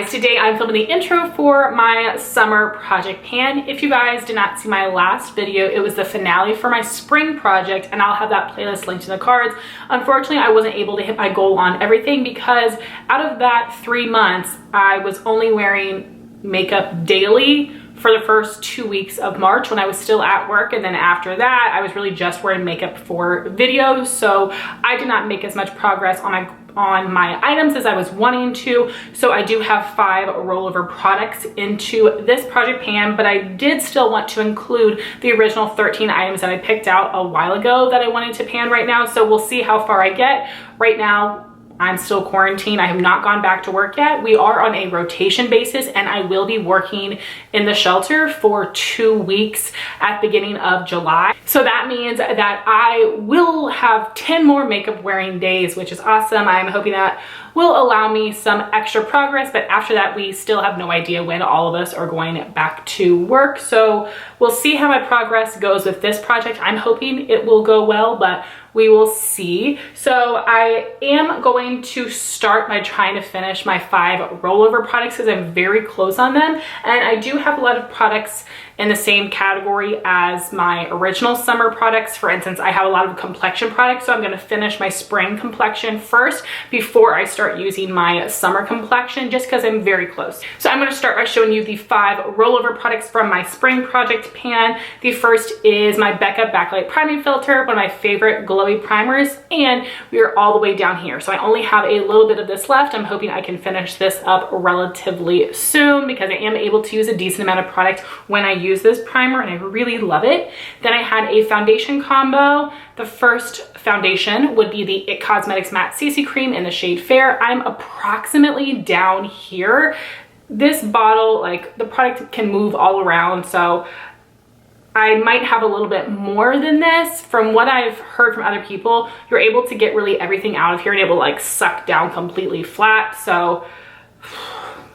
guys, today I'm filming the intro for my summer project pan. If you guys did not see my last video, it was the finale for my spring project, and I'll have that playlist linked in the cards. Unfortunately, I wasn't able to hit my goal on everything because out of that 3 months, I was only wearing makeup daily for the first 2 weeks of March when I was still at work, and then after that I was really just wearing makeup for videos, so I did not make as much progress on my items as I was wanting to. So I do have 5 rollover products into this project pan, but I did still want to include the original 13 items that I picked out a while ago that I wanted to pan right now, so we'll see how far I get. Right now I'm still quarantined. I have not gone back to work yet. We are on a rotation basis, and I will be working in the shelter for 2 weeks at the beginning of July. So that means that I will have 10 more makeup wearing days, which is awesome. I'm hoping that will allow me some extra progress, but after that we still have no idea when all of us are going back to work. So we'll see how my progress goes with this project. I'm hoping it will go well, but we will see. So I am going to start by trying to finish my 5 rollover products because I'm very close on them, and I do have a lot of products in the same category as my original summer products. For instance, I have a lot of complexion products, so I'm going to finish my spring complexion first before I start using my summer complexion, just because I'm very close. So I'm going to start by showing you the 5 rollover products from my spring project pan. The first is my Becca Backlight Priming Filter, one of my favorite glowy primers, and we are all the way down here. So I only have a little bit of this left. I'm hoping I can finish this up relatively soon because I am able to use a decent amount of product when I use this primer, and I really love it. Then I had a foundation combo. The first foundation would be the It Cosmetics Matte CC Cream in the shade Fair. I'm approximately down here. This bottle, like, the product can move all around, so I might have a little bit more than this. From what I've heard from other people, you're able to get really everything out of here and it will like suck down completely flat. So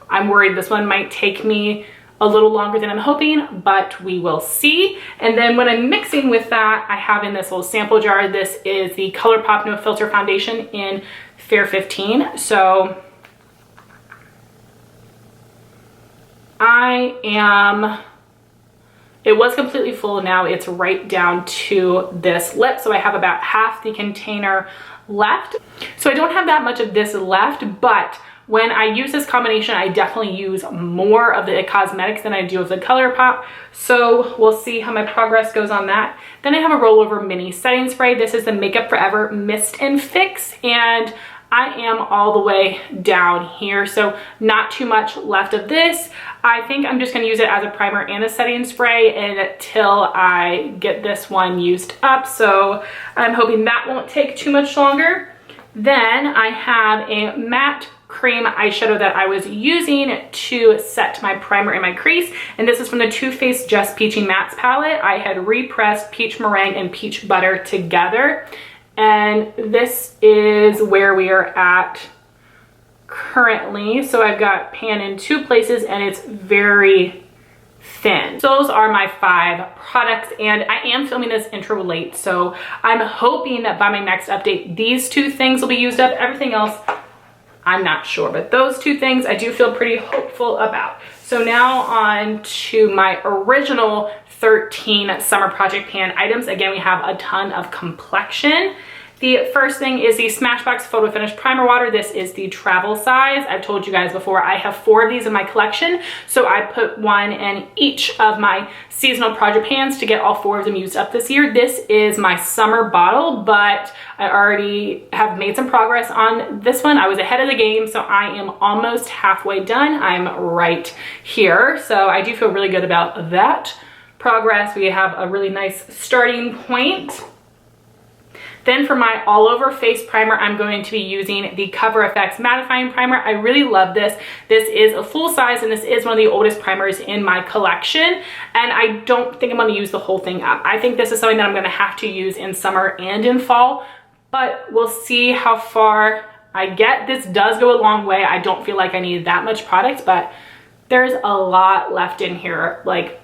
I'm worried this one might take me a little longer than I'm hoping, but we will see. And then when I'm mixing with that, I have in this little sample jar, this is the ColourPop No Filter Foundation in Fair 15. So it was completely full, now it's right down to this lip, so I have about half the container left. So I don't have that much of this left, but when I use this combination, I definitely use more of the It Cosmetics than I do of the ColourPop. So we'll see how my progress goes on that. Then I have a rollover mini setting spray. This is the MakeUpForEver Mist and Fix, and I am all the way down here, so not too much left of this. I think I'm just going to use it as a primer and a setting spray until I get this one used up, so I'm hoping that won't take too much longer. Then I have a matte cream eyeshadow that I was using to set my primer in my crease, and this is from the Too Faced Just Peachy Mattes palette. I had repressed Peach Meringue and Peach Butter together, and this is where we are at currently. So I've got pan in 2 places and it's very thin. So those are my 5 products, and I am filming this intro late, so I'm hoping that by my next update these 2 things will be used up. Everything else I'm not sure, but those 2 things I do feel pretty hopeful about. So now on to my original 13 summer project pan items. Again, we have a ton of complexion. The first thing is the Smashbox Photo Finish Primer Water. This is the travel size. I've told you guys before, I have 4 of these in my collection, so I put 1 in each of my seasonal project pans to get all 4 of them used up this year. This is my summer bottle, but I already have made some progress on this one. I was ahead of the game, so I am almost halfway done. I'm right here, so I do feel really good about that progress. We have a really nice starting point. Then for my all over face primer, I'm going to be using the CoverFx Mattifying Primer. I really love this. This is a full size, and this is one of the oldest primers in my collection, and I don't think I'm going to use the whole thing up. I think this is something that I'm going to have to use in summer and in fall, but we'll see how far I get. This does go a long way. I don't feel like I need that much product, but there's a lot left in here, like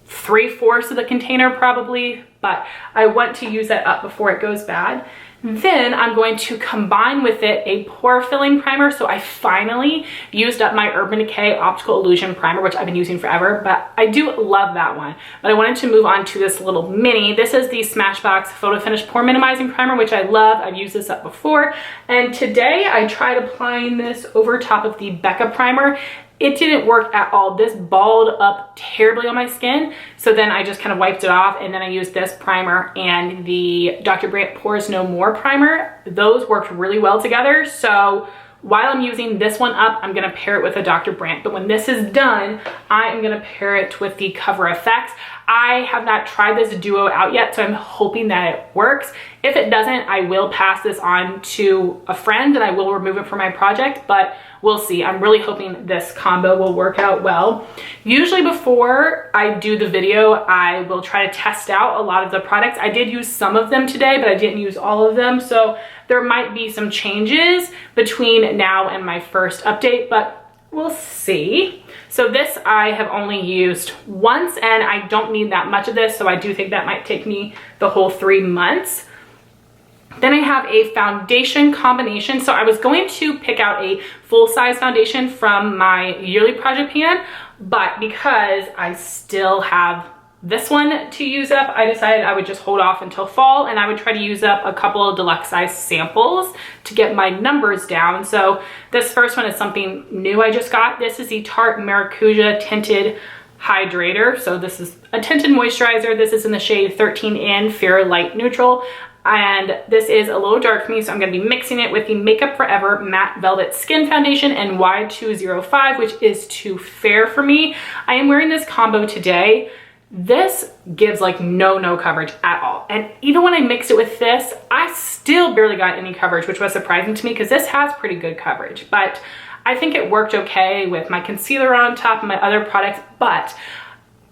3/4 of the container probably, but I want to use that up before it goes bad. Then I'm going to combine with it a pore filling primer. So I finally used up my Urban Decay Optical Illusion primer, which I've been using forever, but I do love that one. But I wanted to move on to this little mini. This is the Smashbox Photo Finish Pore Minimizing Primer, which I love. I've used this up before. And today I tried applying this over top of the Becca primer. It didn't work at all. This balled up terribly on my skin. So then I just kind of wiped it off, and then I used this primer and the Dr. Brandt Pores No More primer. Those worked really well together. So while I'm using this one up, I'm gonna pair it with a Dr. Brandt. But when this is done, I am gonna pair it with the CoverFx. I have not tried this duo out yet, so I'm hoping that it works. If it doesn't, I will pass this on to a friend and I will remove it from my project, but we'll see. I'm really hoping this combo will work out well. Usually before I do the video, I will try to test out a lot of the products. I did use some of them today, but I didn't use all of them. So there might be some changes between now and my first update, but we'll see. So this I have only used once, and I don't need that much of this, so I do think that might take me the whole 3 months. Then I have a foundation combination. So I was going to pick out a full-size foundation from my yearly project pan, but because I still have this one to use up, I decided I would just hold off until fall, and I would try to use up a couple of deluxe size samples to get my numbers down. So this first one is something new I just got. This is the Tarte Maracuja Tinted Hydrator. So this is a tinted moisturizer. This is in the shade 13N Fair Light Neutral. And this is a little dark for me, so I'm going to be mixing it with the MakeUpForEver Matte Velvet Skin Foundation in Y205, which is too fair for me. I am wearing this combo today. This gives like no coverage at all. And even when I mixed it with this, I still barely got any coverage, which was surprising to me because this has pretty good coverage. But I think it worked okay with my concealer on top of my other products, but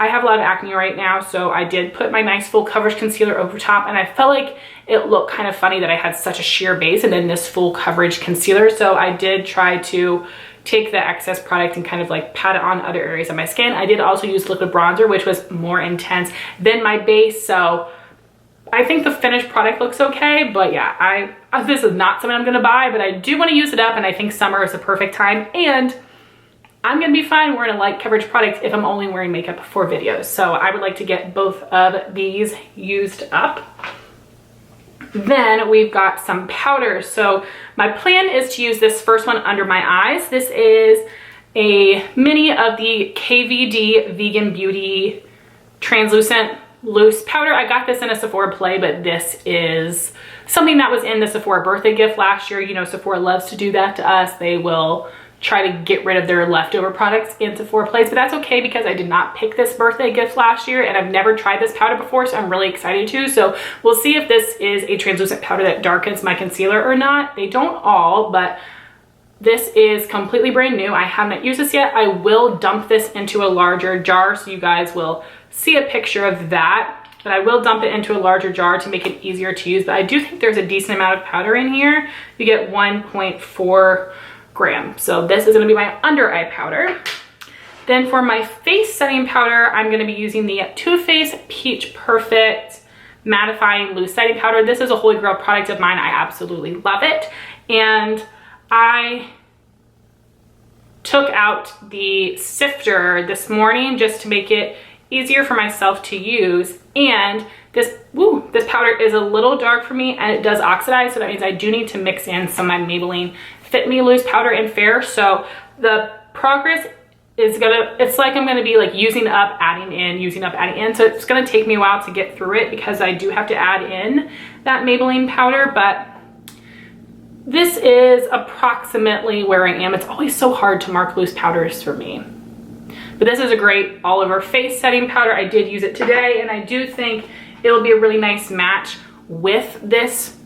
I have a lot of acne right now, so I did put my nice full coverage concealer over top, and I felt like it looked kind of funny that I had such a sheer base and then this full coverage concealer. So I did try to take the excess product and kind of like pat it on other areas of my skin. I did also use liquid bronzer, which was more intense than my base, so I think the finished product looks okay. But yeah, this is not something I'm gonna buy, but I do want to use it up, and I think summer is the perfect time, and I'm gonna be fine wearing a light coverage product if I'm only wearing makeup for videos. So I would like to get both of these used up. Then we've got some powders. So my plan is to use this first one under my eyes. This is a mini of the KVD Vegan Beauty Translucent Loose Powder. I got this in a Sephora play, but this is something that was in the Sephora birthday gift last year. You know, Sephora loves to do that to us. They will try to get rid of their leftover products in Sephora plays, but that's okay because I did not pick this birthday gift last year, and I've never tried this powder before, so I'm really excited to. So we'll see if this is a translucent powder that darkens my concealer or not. They don't all, but this is completely brand new. I have not used this yet. I will dump this into a larger jar, so you guys will see a picture of that. But I will dump it into a larger jar to make it easier to use. But I do think there's a decent amount of powder in here. You get 1.4 grams. So this is going to be my under eye powder. Then for my face setting powder, I'm going to be using the Too Faced Peach Perfect Mattifying Loose Setting Powder. This is a holy grail product of mine. I absolutely love it. And I took out the sifter this morning just to make it easier for myself to use. And this powder is a little dark for me, and it does oxidize, so that means I do need to mix in some of my Maybelline Fit Me Loose powder in Fair. So the progress is it's like I'm gonna be like using up, adding in, using up, adding in. So it's gonna take me a while to get through it because I do have to add in that Maybelline powder, but this is approximately where I am. It's always so hard to mark loose powders for me. But this is a great all over face setting powder. I did use it today, and I do think it'll be a really nice match with this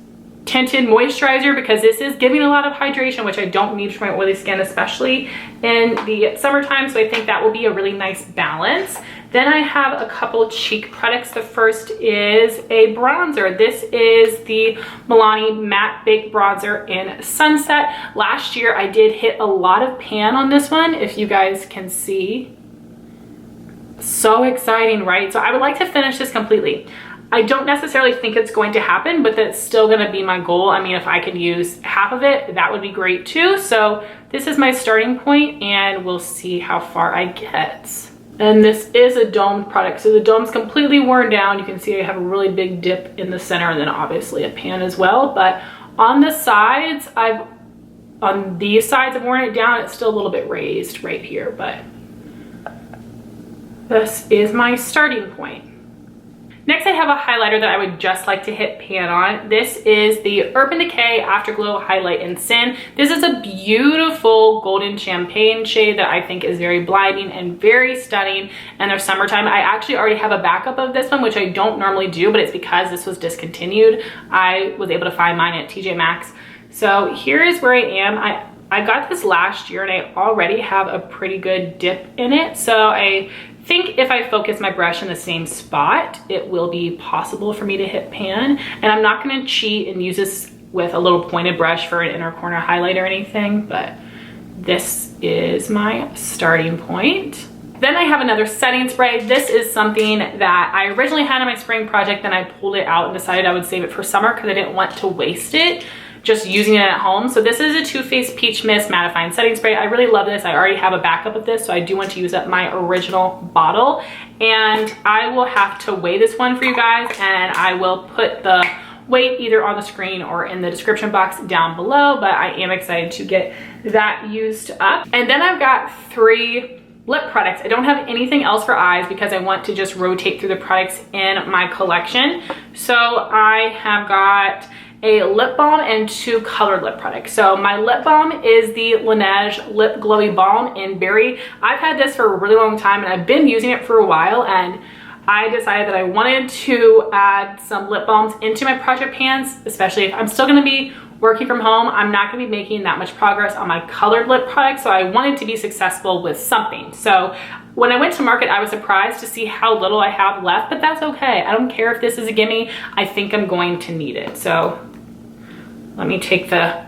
tinted moisturizer because this is giving a lot of hydration, which I don't need for my oily skin, especially in the summertime. So I think that will be a really nice balance. Then I have a couple cheek products. The first is a bronzer. This is the Milani Matte Baked Bronzer in Sunset. Last year I did hit a lot of pan on this one, if you guys can see. So exciting, right? So I would like to finish this completely. I don't necessarily think it's going to happen, but that's still gonna be my goal. I mean, if I could use half of it, that would be great too. So this is my starting point, and we'll see how far I get. And this is a domed product, so the dome's completely worn down. You can see I have a really big dip in the center, and then obviously a pan as well. But on the sides, on these sides I've worn it down. It's still a little bit raised right here, but this is my starting point. Next, I have a highlighter that I would just like to hit pan on. This is the Urban Decay Afterglow Highlight in Sin. This is a beautiful golden champagne shade that I think is very blinding and very stunning in the summertime. I actually already have a backup of this one, which I don't normally do, but it's because this was discontinued. I was able to find mine at TJ Maxx. So here's where I am. I got this last year, and I already have a pretty good dip in it. So I think if I focus my brush in the same spot, it will be possible for me to hit pan. And I'm not gonna cheat and use this with a little pointed brush for an inner corner highlight or anything, but this is my starting point. Then I have another setting spray. This is something that I originally had in my spring project, then I pulled it out and decided I would save it for summer because I didn't want to waste it just using it at home. So this is a Too Faced Peach Mist Mattifying Setting Spray. I really love this. I already have a backup of this, so I do want to use up my original bottle. And I will have to weigh this one for you guys, and I will put the weight either on the screen or in the description box down below, but I am excited to get that used up. And then I've got 3 lip products. I don't have anything else for eyes because I want to just rotate through the products in my collection. So I have got a lip balm and 2 colored lip products. So my lip balm is the Laneige Lip Glowy Balm in Berry. I've had this for a really long time, and I've been using it for a while, and I decided that I wanted to add some lip balms into my project pans, especially if I'm still gonna be working from home. I'm not gonna be making that much progress on my colored lip products, so I wanted to be successful with something. So when I went to market, I was surprised to see how little I have left, but that's okay. I don't care if this is a gimme. I think I'm going to need it. So let me take the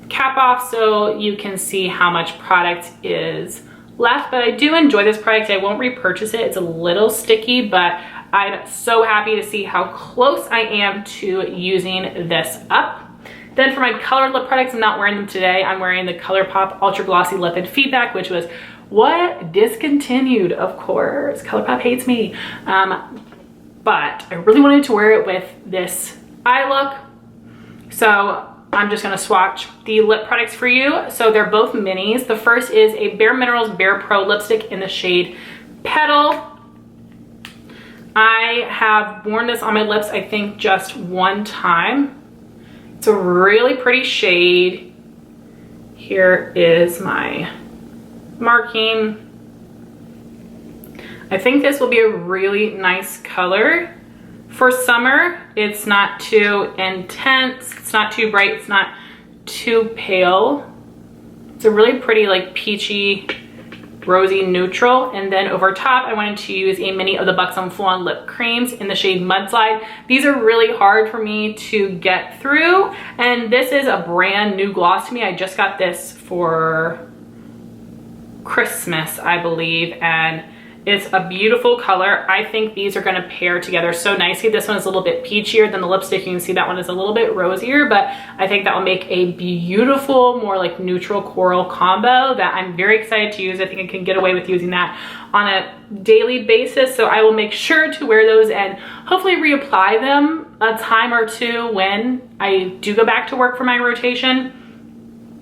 cap off so you can see how much product is left, but I do enjoy this product. I won't repurchase it. It's a little sticky, but I'm so happy to see how close I am to using this up. Then for my colored lip products, I'm not wearing them today. I'm wearing the ColourPop Ultra Glossy Lip in Feedback, which was what discontinued, of course. ColourPop hates me. But I really wanted to wear it with this eye look. So I'm just gonna swatch the lip products for you. So they're both minis. The first is a Bare Minerals Bare Pro lipstick in the shade Petal. I have worn this on my lips, I think, just one time. It's a really pretty shade. Here is my marking. I think this will be a really nice color. For summer, it's not too intense, it's not too bright, it's not too pale. It's a really pretty, like, peachy, rosy neutral. And then over top, I wanted to use a mini of the Buxom Full-On Lip Creams in the shade Mudslide. These are really hard for me to get through, and this is a brand new gloss to me. I just got this for Christmas, I believe, and it's a beautiful color. I think these are gonna pair together so nicely. This one is a little bit peachier than the lipstick. You can see that one is a little bit rosier, but I think that will make a beautiful, more like neutral coral combo that I'm very excited to use. I think I can get away with using that on a daily basis. So I will make sure to wear those and hopefully reapply them a time or two when I do go back to work for my rotation.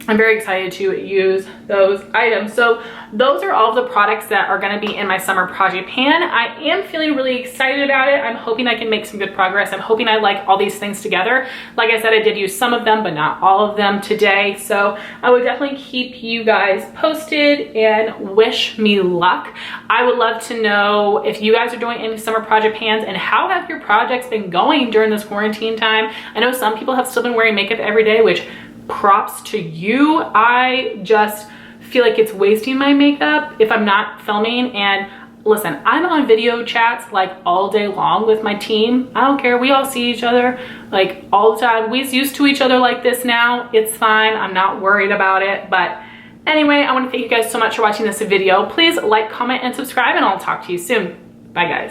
I'm very excited to use those items. So those are all of the products that are going to be in my summer project pan. I am feeling really excited about it. I'm hoping I can make some good progress. I'm hoping I like all these things together. Like I said, I did use some of them, but not all of them today. So I would definitely keep you guys posted and wish me luck. I would love to know if you guys are doing any summer project pans and how have your projects been going during this quarantine time. I know some people have still been wearing makeup every day, which props to you. I just feel like it's wasting my makeup if I'm not filming. And listen, I'm on video chats like all day long with my team. I don't care. We all see each other like all the time. We're used to each other like this now. It's fine. I'm not worried about it. But anyway, I want to thank you guys so much for watching this video. Please like, comment, and subscribe, and I'll talk to you soon. Bye, guys.